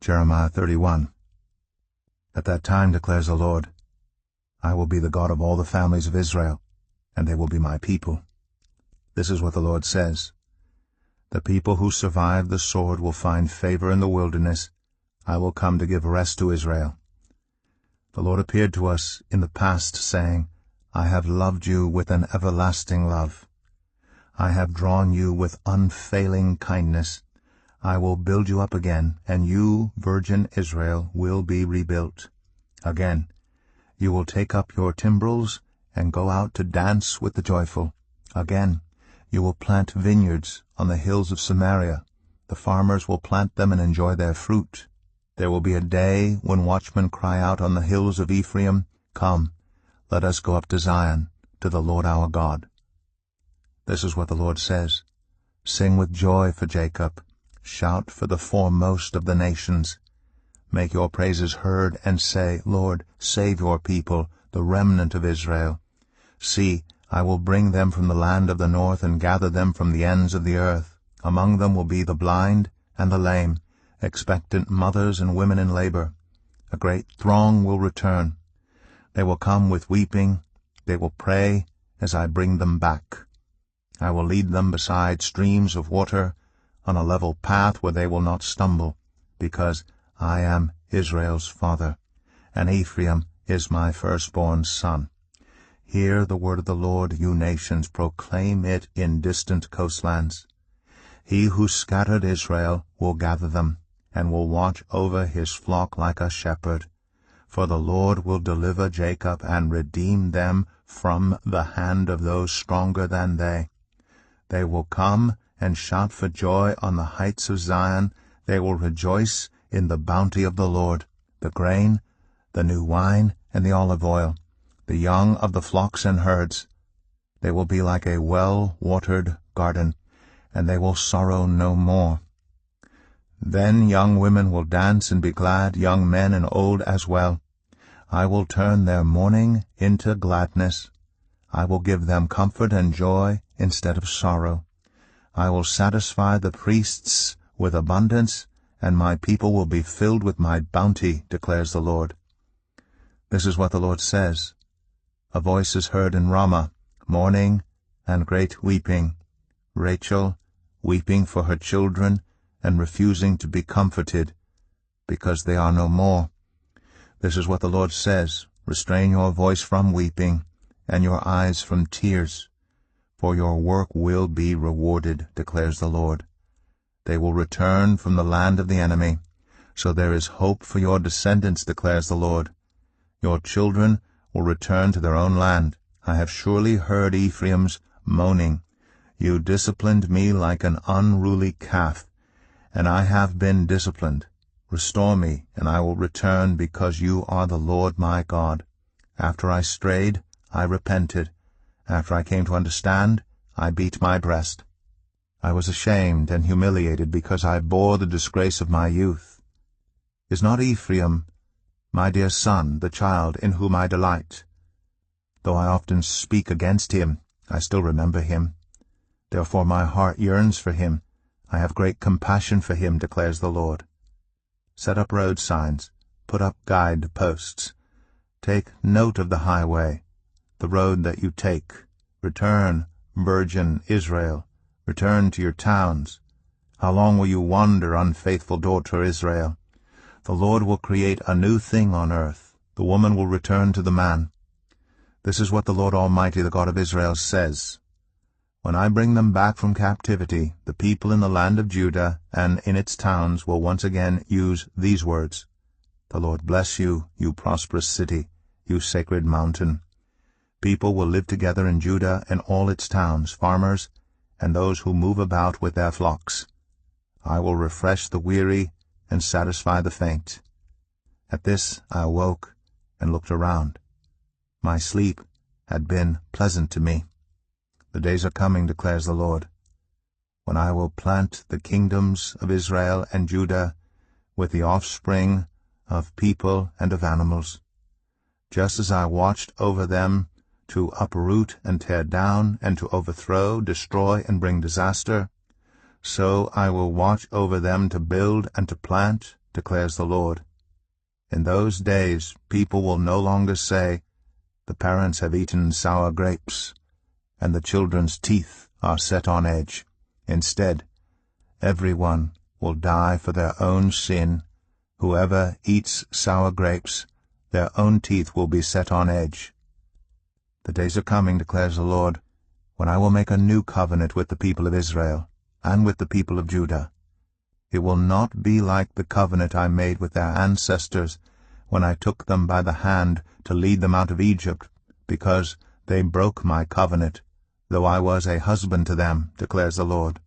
Jeremiah 31. At that time, declares the Lord, I will be the God of all the families of Israel, and they will be my people. This is what the Lord says. The people who survive the sword will find favor in the wilderness. I will come to give rest to Israel. The Lord appeared to us in the past, saying, I have loved you with an everlasting love. I have drawn you with unfailing kindness. I will build you up again, and you, virgin Israel, will be rebuilt. Again, you will take up your timbrels and go out to dance with the joyful. Again, you will plant vineyards on the hills of Samaria. The farmers will plant them and enjoy their fruit. There will be a day when watchmen cry out on the hills of Ephraim, Come, let us go up to Zion, to the Lord our God. This is what the Lord says. Sing with joy for Jacob. Shout for the foremost of the nations. Make your praises heard and say, Lord, save your people, the remnant of Israel. See, I will bring them from the land of the north and gather them from the ends of the earth. Among them will be the blind and the lame, expectant mothers and women in labor. A great throng will return. They will come with weeping. They will pray as I bring them back. I will lead them beside streams of water, on a level path where they will not stumble, because I am Israel's father, and Ephraim is my firstborn son. Hear the word of the Lord, you nations, proclaim it in distant coastlands. He who scattered Israel will gather them, and will watch over his flock like a shepherd. For the Lord will deliver Jacob and redeem them from the hand of those stronger than they. They will come and shout for joy on the heights of Zion. They will rejoice in the bounty of the Lord, the grain, the new wine, and the olive oil, the young of the flocks and herds. They will be like a well-watered garden, and they will sorrow no more. Then young women will dance and be glad, young men and old as well. I will turn their mourning into gladness. I will give them comfort and joy instead of sorrow. I will satisfy the priests with abundance, and my people will be filled with my bounty, declares the Lord. This is what the Lord says. A voice is heard in Ramah, mourning and great weeping. Rachel, weeping for her children and refusing to be comforted, because they are no more. This is what the Lord says. Restrain your voice from weeping, and your eyes from tears, for your work will be rewarded, declares the Lord. They will return from the land of the enemy, so there is hope for your descendants, declares the Lord. Your children will return to their own land. I have surely heard Ephraim's moaning. You disciplined me like an unruly calf, and I have been disciplined. Restore me, and I will return, because you are the Lord my God. After I strayed, I repented. After I came to understand, I beat my breast. I was ashamed and humiliated because I bore the disgrace of my youth. Is not Ephraim, my dear son, the child in whom I delight? Though I often speak against him, I still remember him. Therefore my heart yearns for him. I have great compassion for him, declares the Lord. Set up road signs, put up guide posts. Take note of the highway, the road that you take. Return, virgin Israel, return to your towns. How long will you wander, unfaithful daughter Israel? The Lord will create a new thing on earth. The woman will return to the man. This is what the Lord Almighty, the God of Israel, says. When I bring them back from captivity, the people in the land of Judah and in its towns will once again use these words. The Lord bless you, you prosperous city, you sacred mountain. People will live together in Judah and all its towns, farmers, and those who move about with their flocks. I will refresh the weary and satisfy the faint. At this I awoke and looked around. My sleep had been pleasant to me. The days are coming, declares the Lord, when I will plant the kingdoms of Israel and Judah with the offspring of people and of animals. Just as I watched over them to uproot and tear down, and to overthrow, destroy, and bring disaster, so I will watch over them to build and to plant, declares the Lord. In those days people will no longer say, the parents have eaten sour grapes, and the children's teeth are set on edge. Instead, everyone will die for their own sin. Whoever eats sour grapes, their own teeth will be set on edge. The days are coming, declares the Lord, when I will make a new covenant with the people of Israel and with the people of Judah. It will not be like the covenant I made with their ancestors when I took them by the hand to lead them out of Egypt, because they broke my covenant, though I was a husband to them, declares the Lord.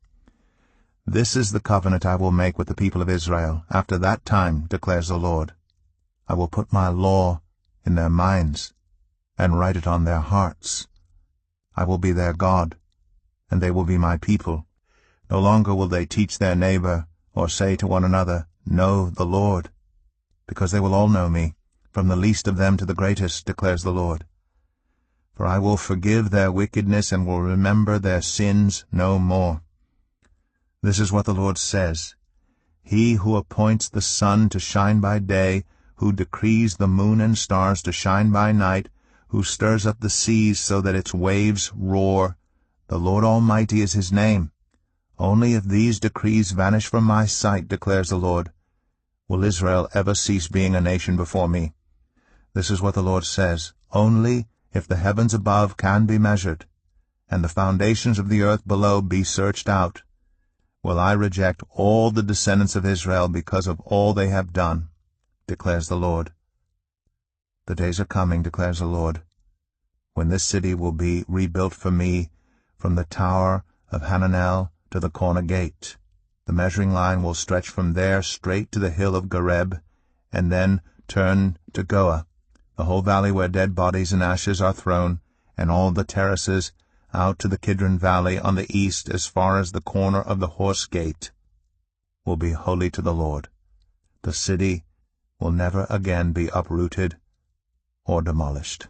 This is the covenant I will make with the people of Israel after that time, declares the Lord. I will put my law in their minds and write it on their hearts. I will be their God, and they will be my people. No longer will they teach their neighbor or say to one another, know the Lord, because they will all know me, from the least of them to the greatest, declares the Lord. For I will forgive their wickedness and will remember their sins no more. This is what the Lord says. He who appoints the sun to shine by day, who decrees the moon and stars to shine by night, who stirs up the seas so that its waves roar, the Lord Almighty is his name. Only if these decrees vanish from my sight, declares the Lord, will Israel ever cease being a nation before me. This is what the Lord says. Only if the heavens above can be measured, and the foundations of the earth below be searched out, will I reject all the descendants of Israel because of all they have done, declares the Lord. The days are coming, declares the Lord, when this city will be rebuilt for me from the tower of Hananel to the corner gate. The measuring line will stretch from there straight to the hill of Gareb, and then turn to Goah, the whole valley where dead bodies and ashes are thrown, and all the terraces out to the Kidron Valley on the east as far as the corner of the Horse Gate, will be holy to the Lord. The city will never again be uprooted or demolished.